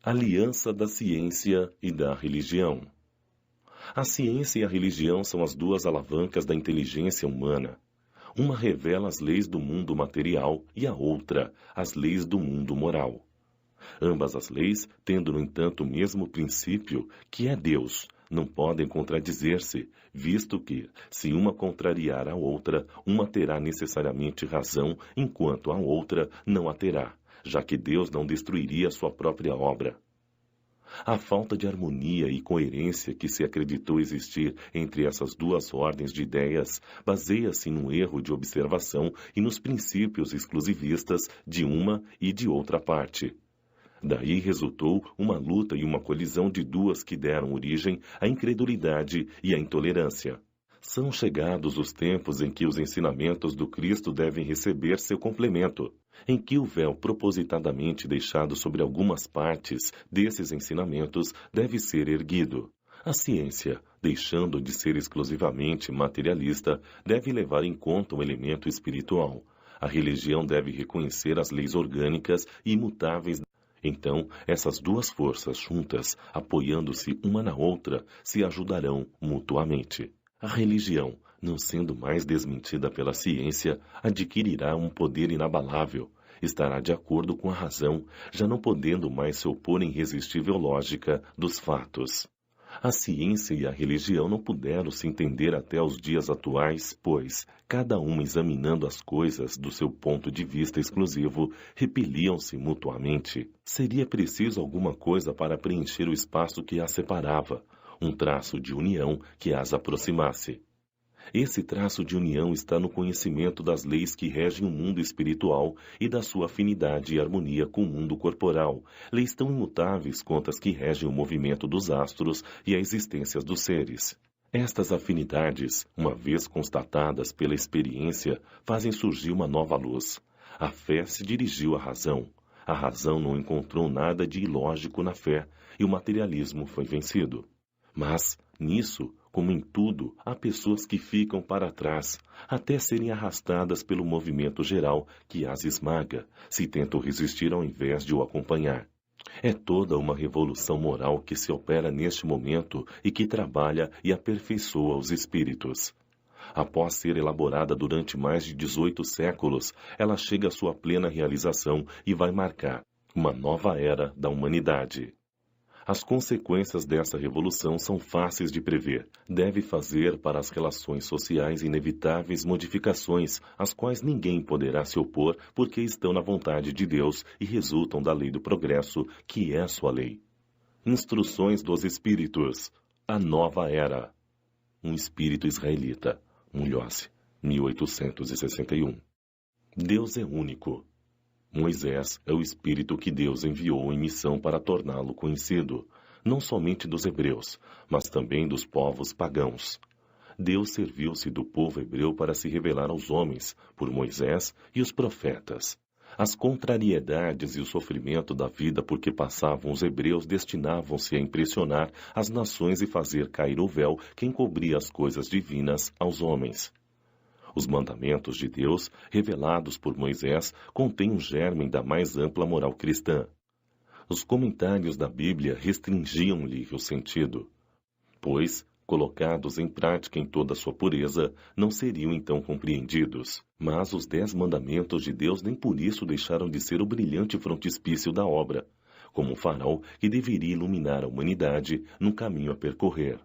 Aliança da ciência e da religião. A ciência e a religião são as duas alavancas da inteligência humana. Uma revela as leis do mundo material e a outra, as leis do mundo moral. Ambas as leis, tendo, no entanto, o mesmo princípio, que é Deus, não podem contradizer-se, visto que, se uma contrariar a outra, uma terá necessariamente razão, enquanto a outra não a terá, já que Deus não destruiria sua própria obra. A falta de harmonia e coerência que se acreditou existir entre essas duas ordens de ideias baseia-se num erro de observação e nos princípios exclusivistas de uma e de outra parte. Daí resultou uma luta e uma colisão de duas que deram origem à incredulidade e à intolerância. São chegados os tempos em que os ensinamentos do Cristo devem receber seu complemento, em que o véu propositadamente deixado sobre algumas partes desses ensinamentos deve ser erguido. A ciência, deixando de ser exclusivamente materialista, deve levar em conta um elemento espiritual. A religião deve reconhecer as leis orgânicas e imutáveis. Então, essas duas forças juntas, apoiando-se uma na outra, se ajudarão mutuamente. A religião, não sendo mais desmentida pela ciência, adquirirá um poder inabalável, estará de acordo com a razão, já não podendo mais se opor à irresistível lógica dos fatos. A ciência e a religião não puderam se entender até os dias atuais, pois, cada uma examinando as coisas do seu ponto de vista exclusivo, repeliam-se mutuamente. Seria preciso alguma coisa para preencher o espaço que as separava, um traço de união que as aproximasse. Esse traço de união está no conhecimento das leis que regem o mundo espiritual e da sua afinidade e harmonia com o mundo corporal, leis tão imutáveis quanto as que regem o movimento dos astros e a existência dos seres. Estas afinidades, uma vez constatadas pela experiência, fazem surgir uma nova luz. A fé se dirigiu à razão. A razão não encontrou nada de ilógico na fé e o materialismo foi vencido. Mas, nisso, como em tudo, há pessoas que ficam para trás, até serem arrastadas pelo movimento geral que as esmaga, se tentam resistir ao invés de o acompanhar. É toda uma revolução moral que se opera neste momento e que trabalha e aperfeiçoa os espíritos. Após ser elaborada durante mais de 18 séculos, ela chega à sua plena realização e vai marcar uma nova era da humanidade. As consequências dessa revolução são fáceis de prever. Deve fazer para as relações sociais inevitáveis modificações, às quais ninguém poderá se opor porque estão na vontade de Deus e resultam da lei do progresso, que é sua lei. Instruções dos Espíritos. A Nova Era. Um Espírito Israelita. Mulhouse, 1861. Deus é único. Moisés é o Espírito que Deus enviou em missão para torná-lo conhecido, não somente dos hebreus, mas também dos povos pagãos. Deus serviu-se do povo hebreu para se revelar aos homens, por Moisés e os profetas. As contrariedades e o sofrimento da vida por que passavam os hebreus destinavam-se a impressionar as nações e fazer cair o véu que encobria as coisas divinas aos homens. Os mandamentos de Deus, revelados por Moisés, contêm um germe da mais ampla moral cristã. Os comentários da Bíblia restringiam-lhe o sentido, pois, colocados em prática em toda a sua pureza, não seriam então compreendidos. Mas os 10 mandamentos de Deus nem por isso deixaram de ser o brilhante frontispício da obra, como um farol que deveria iluminar a humanidade no caminho a percorrer.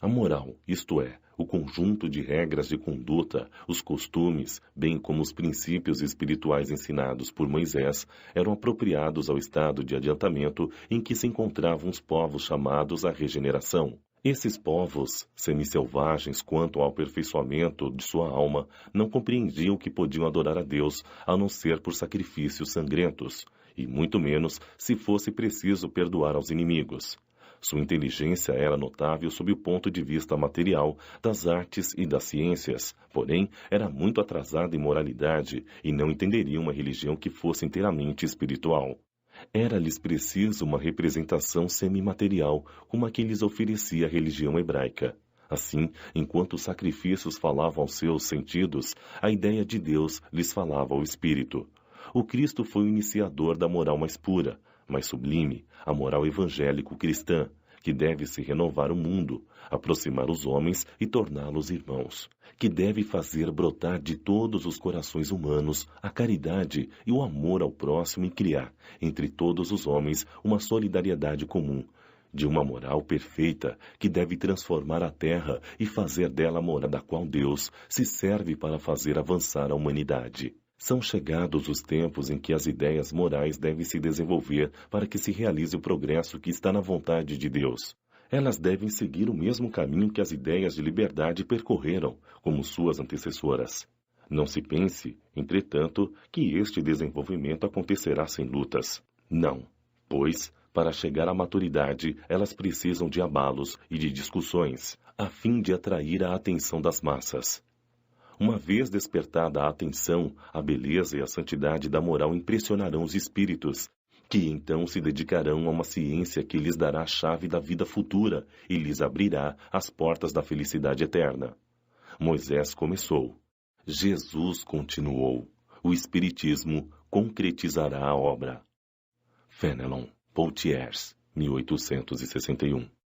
A moral, isto é, o conjunto de regras de conduta, os costumes, bem como os princípios espirituais ensinados por Moisés, eram apropriados ao estado de adiantamento em que se encontravam os povos chamados à regeneração. Esses povos, semi-selvagens quanto ao aperfeiçoamento de sua alma, não compreendiam que podiam adorar a Deus a não ser por sacrifícios sangrentos, e muito menos se fosse preciso perdoar aos inimigos. Sua inteligência era notável sob o ponto de vista material, das artes e das ciências, porém era muito atrasada em moralidade e não entenderia uma religião que fosse inteiramente espiritual. Era-lhes preciso uma representação semimaterial, como a que lhes oferecia a religião hebraica. Assim, enquanto os sacrifícios falavam aos seus sentidos, a ideia de Deus lhes falava ao espírito. O Cristo foi o iniciador da moral mais pura, mais sublime, a moral evangélico-cristã, que deve se renovar o mundo, aproximar os homens e torná-los irmãos, que deve fazer brotar de todos os corações humanos a caridade e o amor ao próximo e criar, entre todos os homens, uma solidariedade comum, de uma moral perfeita que deve transformar a terra e fazer dela a morada da qual Deus se serve para fazer avançar a humanidade. São chegados os tempos em que as ideias morais devem se desenvolver para que se realize o progresso que está na vontade de Deus. Elas devem seguir o mesmo caminho que as ideias de liberdade percorreram, como suas antecessoras. Não se pense, entretanto, que este desenvolvimento acontecerá sem lutas. Não, pois, para chegar à maturidade, elas precisam de abalos e de discussões, a fim de atrair a atenção das massas. Uma vez despertada a atenção, a beleza e a santidade da moral impressionarão os espíritos, que então se dedicarão a uma ciência que lhes dará a chave da vida futura e lhes abrirá as portas da felicidade eterna. Moisés começou. Jesus continuou. O Espiritismo concretizará a obra. Fénelon Poitiers, 1861.